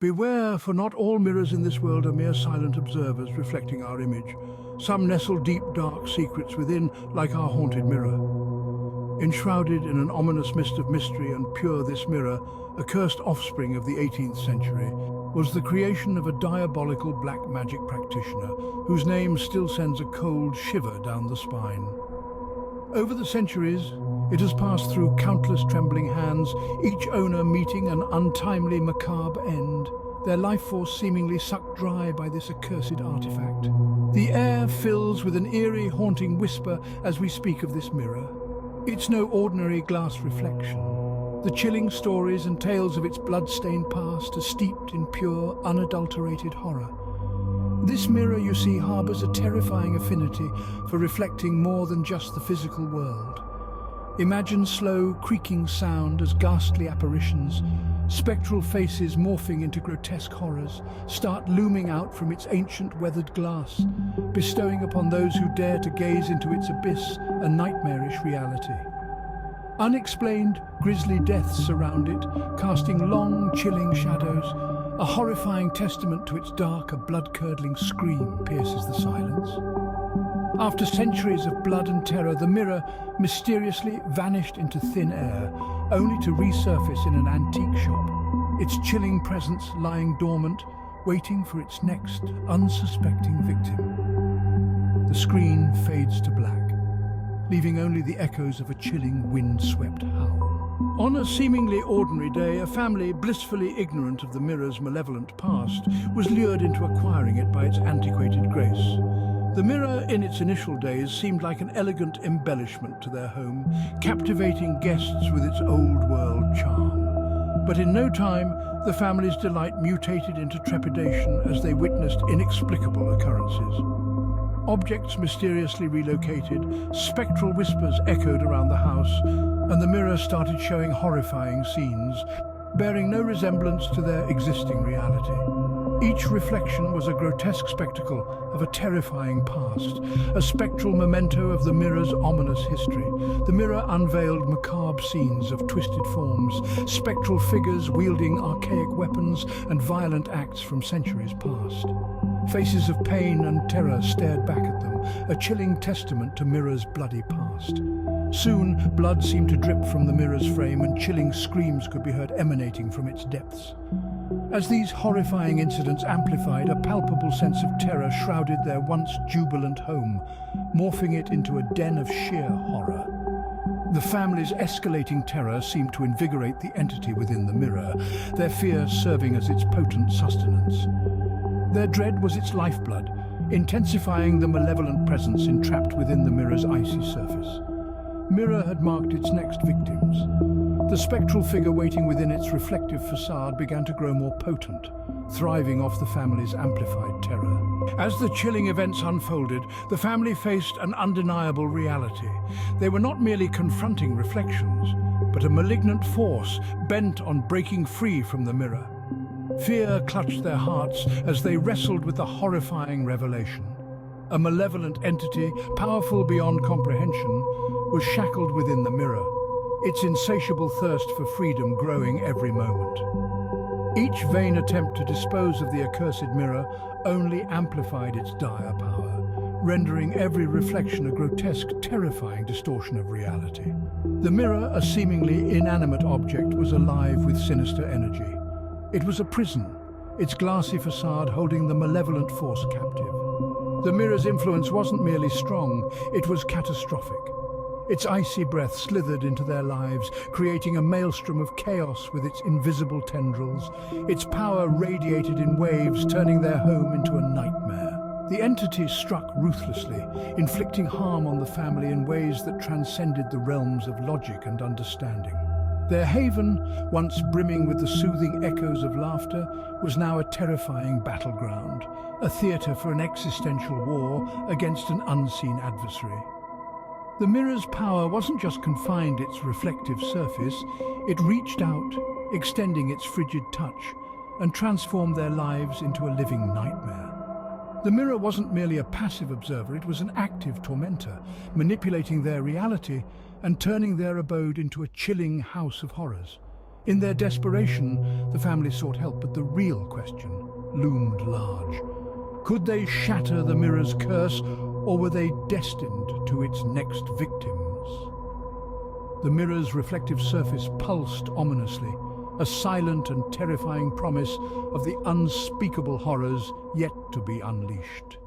Beware, for not all mirrors in this world are mere silent observers reflecting our image. Some nestle deep, dark secrets within, like our haunted mirror. Enshrouded in an ominous mist of mystery and pure, this mirror, a cursed offspring of the 18th century, was the creation of a diabolical black magic practitioner whose name still sends a cold shiver down the spine. Over the centuries, it has passed through countless trembling hands, each owner meeting an untimely, macabre end, their life force seemingly sucked dry by this accursed artifact. The air fills with an eerie, haunting whisper as we speak of this mirror. It's no ordinary glass reflection. The chilling stories and tales of its blood-stained past are steeped in pure, unadulterated horror. This mirror, you see, harbours a terrifying affinity for reflecting more than just the physical world. Imagine slow, creaking sound as ghastly apparitions, spectral faces morphing into grotesque horrors, start looming out from its ancient weathered glass, bestowing upon those who dare to gaze into its abyss a nightmarish reality. Unexplained, grisly deaths surround it, casting long, chilling shadows. A horrifying testament to its dark, a blood-curdling scream pierces the silence. After centuries of blood and terror, the mirror mysteriously vanished into thin air, only to resurface in an antique shop, its chilling presence lying dormant, waiting for its next unsuspecting victim. The screen fades to black, leaving only the echoes of a chilling, wind-swept howl. On a seemingly ordinary day, a family, blissfully ignorant of the mirror's malevolent past, was lured into acquiring it by its antiquated grace. The mirror, in its initial days, seemed like an elegant embellishment to their home, captivating guests with its old-world charm. But in no time, the family's delight mutated into trepidation as they witnessed inexplicable occurrences. Objects mysteriously relocated, spectral whispers echoed around the house, and the mirror started showing horrifying scenes, bearing no resemblance to their existing reality. Each reflection was a grotesque spectacle of a terrifying past, a spectral memento of the mirror's ominous history. The mirror unveiled macabre scenes of twisted forms, spectral figures wielding archaic weapons, and violent acts from centuries past. Faces of pain and terror stared back at them, a chilling testament to mirror's bloody past. Soon, blood seemed to drip from the mirror's frame and chilling screams could be heard emanating from its depths. As these horrifying incidents amplified, a palpable sense of terror shrouded their once jubilant home, morphing it into a den of sheer horror. The family's escalating terror seemed to invigorate the entity within the mirror, their fear serving as its potent sustenance. Their dread was its lifeblood, intensifying the malevolent presence entrapped within the mirror's icy surface. Mirror had marked its next victims. The spectral figure waiting within its reflective facade began to grow more potent, thriving off the family's amplified terror. As the chilling events unfolded, the family faced an undeniable reality. They were not merely confronting reflections, but a malignant force bent on breaking free from the mirror. Fear clutched their hearts as they wrestled with the horrifying revelation. A malevolent entity, powerful beyond comprehension, was shackled within the mirror, its insatiable thirst for freedom growing every moment. Each vain attempt to dispose of the accursed mirror only amplified its dire power, rendering every reflection a grotesque, terrifying distortion of reality. The mirror, a seemingly inanimate object, was alive with sinister energy. It was a prison, its glassy facade holding the malevolent force captive. The mirror's influence wasn't merely strong, it was catastrophic. Its icy breath slithered into their lives, creating a maelstrom of chaos with its invisible tendrils. Its power radiated in waves, turning their home into a nightmare. The entity struck ruthlessly, inflicting harm on the family in ways that transcended the realms of logic and understanding. Their haven, once brimming with the soothing echoes of laughter, was now a terrifying battleground, a theater for an existential war against an unseen adversary. The mirror's power wasn't just confined to its reflective surface, it reached out, extending its frigid touch, and transformed their lives into a living nightmare. The mirror wasn't merely a passive observer, it was an active tormentor, manipulating their reality and turning their abode into a chilling house of horrors. In their desperation, the family sought help, but the real question loomed large. Could they shatter the mirror's curse, or were they destined to its next victims? The mirror's reflective surface pulsed ominously, a silent and terrifying promise of the unspeakable horrors yet to be unleashed.